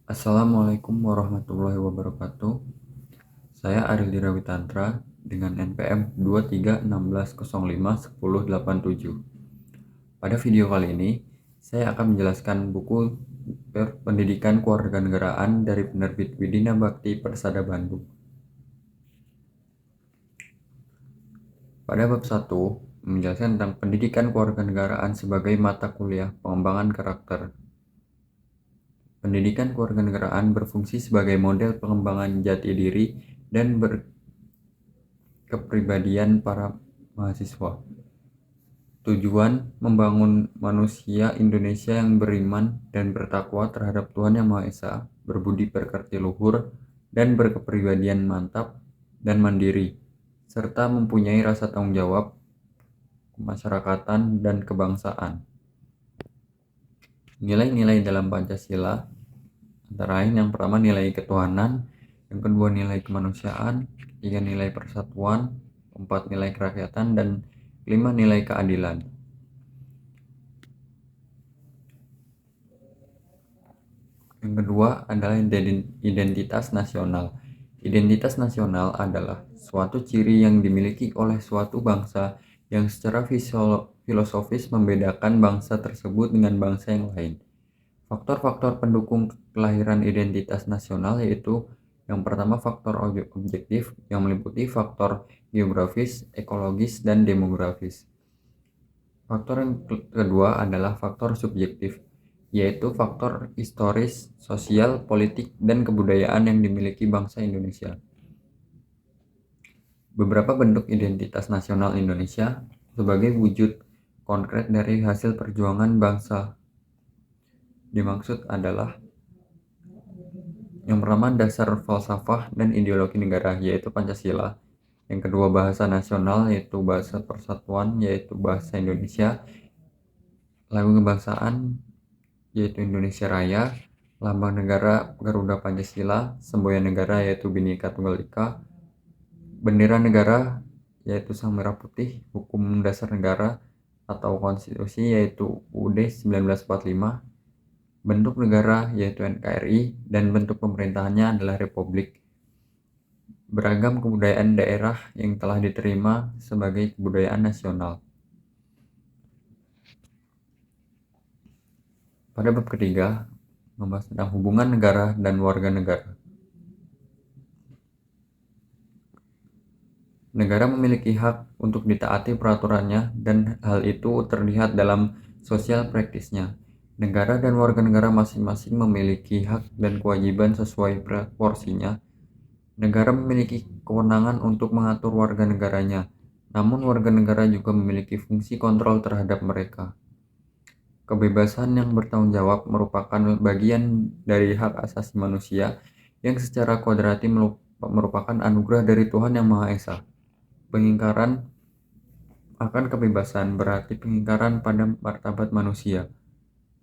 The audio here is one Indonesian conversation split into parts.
Assalamualaikum warahmatullahi wabarakatuh. Saya Ariel Dirawitantra dengan NPM 2316051087. Pada video kali ini, saya akan menjelaskan buku Pendidikan Kewarganegaraan dari penerbit Widina Bakti Persada Bandung. Pada bab 1, menjelaskan tentang pendidikan kewarganegaraan sebagai mata kuliah pengembangan karakter. Pendidikan kewarganegaraan berfungsi sebagai model pengembangan jati diri dan kepribadian para mahasiswa. Tujuan membangun manusia Indonesia yang beriman dan bertakwa terhadap Tuhan Yang Maha Esa, berbudi pekerti luhur, dan berkepribadian mantap dan mandiri, serta mempunyai rasa tanggung jawab, kemasyarakatan, dan kebangsaan. Nilai-nilai dalam Pancasila antara lain yang pertama nilai ketuhanan, yang kedua nilai kemanusiaan, ketiga nilai persatuan, keempat nilai kerakyatan, dan kelima nilai keadilan. Yang kedua adalah identitas nasional. Identitas nasional adalah suatu ciri yang dimiliki oleh suatu bangsa yang secara filosofis membedakan bangsa tersebut dengan bangsa yang lain. Faktor-faktor pendukung kelahiran identitas nasional yaitu yang pertama faktor objektif yang meliputi faktor geografis, ekologis, dan demografis. Faktor yang kedua adalah faktor subjektif, yaitu faktor historis, sosial, politik, dan kebudayaan yang dimiliki bangsa Indonesia. Beberapa bentuk identitas nasional Indonesia sebagai wujud konkret dari hasil perjuangan bangsa dimaksud adalah yang pertama dasar falsafah dan ideologi negara yaitu Pancasila, yang kedua bahasa nasional yaitu bahasa persatuan yaitu bahasa Indonesia, lagu kebangsaan yaitu Indonesia Raya, lambang negara Garuda Pancasila, semboyan negara yaitu Bhinneka Tunggal Ika, bendera negara yaitu Sang Merah Putih, hukum dasar negara atau konstitusi yaitu UUD 1945, bentuk negara yaitu NKRI, dan bentuk pemerintahannya adalah Republik. Beragam kebudayaan daerah yang telah diterima sebagai kebudayaan nasional. Pada bab ketiga, membahas tentang hubungan negara dan warga negara. Negara memiliki hak untuk ditaati peraturannya dan hal itu terlihat dalam sosial praktisnya. Negara dan warga negara masing-masing memiliki hak dan kewajiban sesuai porsinya. Negara memiliki kewenangan untuk mengatur warga negaranya, namun warga negara juga memiliki fungsi kontrol terhadap mereka. Kebebasan yang bertanggung jawab merupakan bagian dari hak asasi manusia yang secara kodrati merupakan anugerah dari Tuhan Yang Maha Esa. Pengingkaran akan kebebasan berarti pengingkaran pada martabat manusia.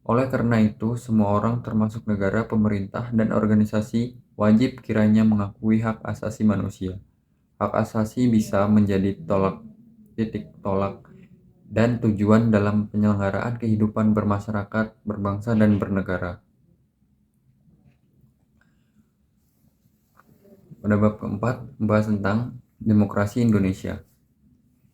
Oleh karena itu, semua orang termasuk negara, pemerintah, dan organisasi wajib kiranya mengakui hak asasi manusia. Hak asasi bisa menjadi titik tolak dan tujuan dalam penyelenggaraan kehidupan bermasyarakat, berbangsa, dan bernegara. Pada bab keempat, membahas tentang demokrasi Indonesia.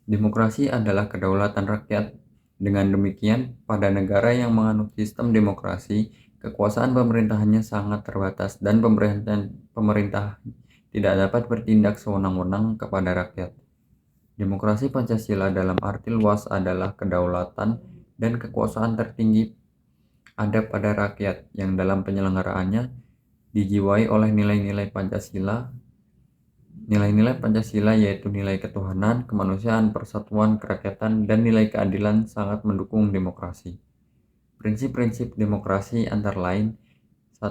Demokrasi adalah kedaulatan rakyat. Dengan demikian, pada negara yang menganut sistem demokrasi, kekuasaan pemerintahannya sangat terbatas dan pemerintah tidak dapat bertindak sewenang-wenang kepada rakyat. Demokrasi Pancasila dalam arti luas adalah kedaulatan dan kekuasaan tertinggi ada pada rakyat yang dalam penyelenggaranya dijiwai oleh nilai-nilai Pancasila. Nilai-nilai Pancasila yaitu nilai ketuhanan, kemanusiaan, persatuan, kerakyatan, dan nilai keadilan sangat mendukung demokrasi. Prinsip-prinsip demokrasi antara lain 1.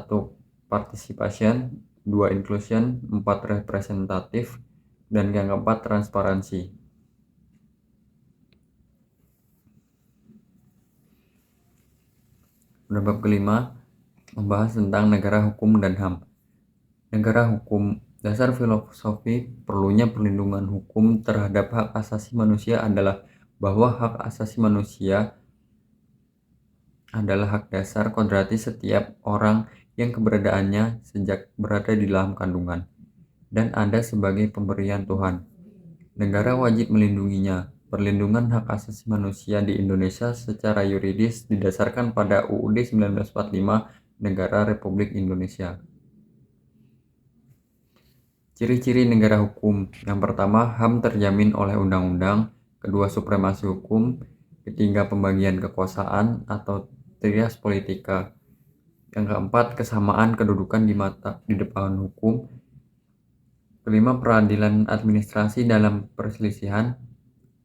Participation, 2. Inclusion, 4. Representatif, dan yang keempat transparansi. Pada bab kelima, membahas tentang negara hukum dan HAM. Negara hukum. Dasar filosofi perlunya perlindungan hukum terhadap hak asasi manusia adalah bahwa hak asasi manusia adalah hak dasar kodrati setiap orang yang keberadaannya sejak berada di dalam kandungan dan ada sebagai pemberian Tuhan. Negara wajib melindunginya. Perlindungan hak asasi manusia di Indonesia secara yuridis didasarkan pada UUD 1945 Negara Republik Indonesia. Ciri-ciri negara hukum. Yang pertama, HAM terjamin oleh undang-undang. Kedua, supremasi hukum. Ketiga, pembagian kekuasaan atau trias politika. Yang keempat, kesamaan kedudukan di depan hukum. Kelima, peradilan administrasi dalam perselisihan.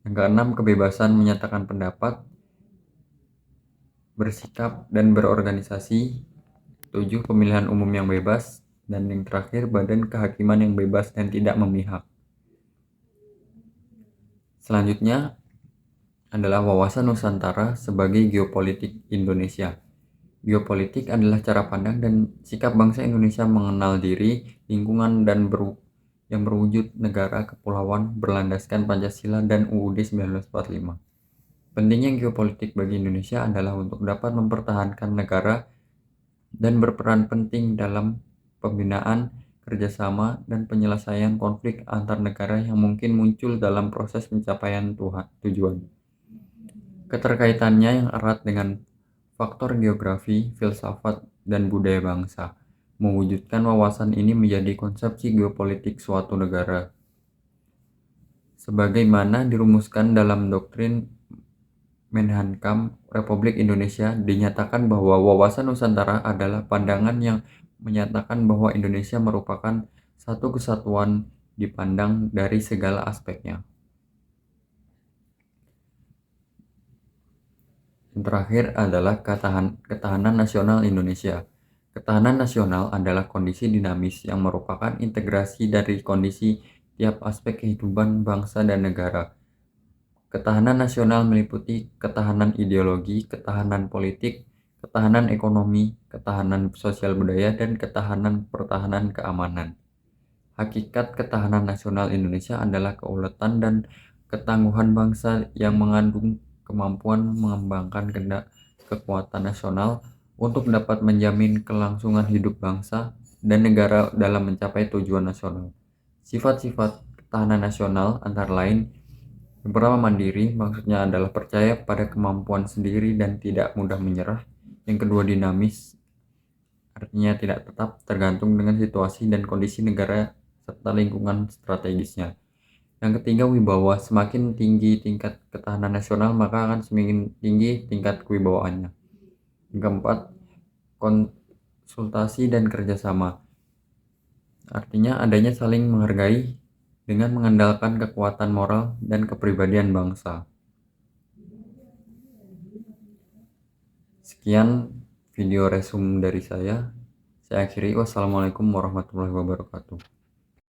Yang keenam, kebebasan menyatakan pendapat, bersikap, dan berorganisasi. 7, pemilihan umum yang bebas. Dan yang terakhir, badan kehakiman yang bebas dan tidak memihak. Selanjutnya adalah wawasan Nusantara sebagai geopolitik Indonesia. Geopolitik adalah cara pandang dan sikap bangsa Indonesia mengenal diri, lingkungan, dan yang berwujud negara kepulauan berlandaskan Pancasila dan UUD 1945. Pentingnya geopolitik bagi Indonesia adalah untuk dapat mempertahankan negara dan berperan penting dalam pembinaan, kerjasama, dan penyelesaian konflik antar negara yang mungkin muncul dalam proses pencapaian tujuan. Keterkaitannya yang erat dengan faktor geografi, filsafat, dan budaya bangsa. Mewujudkan wawasan ini menjadi konsepsi geopolitik suatu negara. Sebagaimana dirumuskan dalam doktrin Menhankam Republik Indonesia, dinyatakan bahwa wawasan Nusantara adalah pandangan yang menyatakan bahwa Indonesia merupakan satu kesatuan dipandang dari segala aspeknya. Yang terakhir adalah ketahanan nasional Indonesia. Ketahanan nasional adalah kondisi dinamis yang merupakan integrasi dari kondisi tiap aspek kehidupan bangsa dan negara. Ketahanan nasional meliputi ketahanan ideologi, ketahanan politik, ketahanan ekonomi, ketahanan sosial budaya, dan ketahanan pertahanan keamanan. Hakikat ketahanan nasional Indonesia adalah keuletan dan ketangguhan bangsa yang mengandung kemampuan mengembangkan kekuatan nasional untuk dapat menjamin kelangsungan hidup bangsa dan negara dalam mencapai tujuan nasional. Sifat-sifat ketahanan nasional antara lain: yang pertama, mandiri, maksudnya adalah percaya pada kemampuan sendiri dan tidak mudah menyerah. Yang kedua, dinamis, artinya tidak tetap, tergantung dengan situasi dan kondisi negara serta lingkungan strategisnya. Yang ketiga, wibawa, semakin tinggi tingkat ketahanan nasional maka akan semakin tinggi tingkat kewibawaannya. Yang keempat, konsultasi dan kerjasama, artinya adanya saling menghargai dengan mengandalkan kekuatan moral dan kepribadian bangsa. Sekian video resume dari saya. Saya akhiri. Wassalamualaikum warahmatullahi wabarakatuh.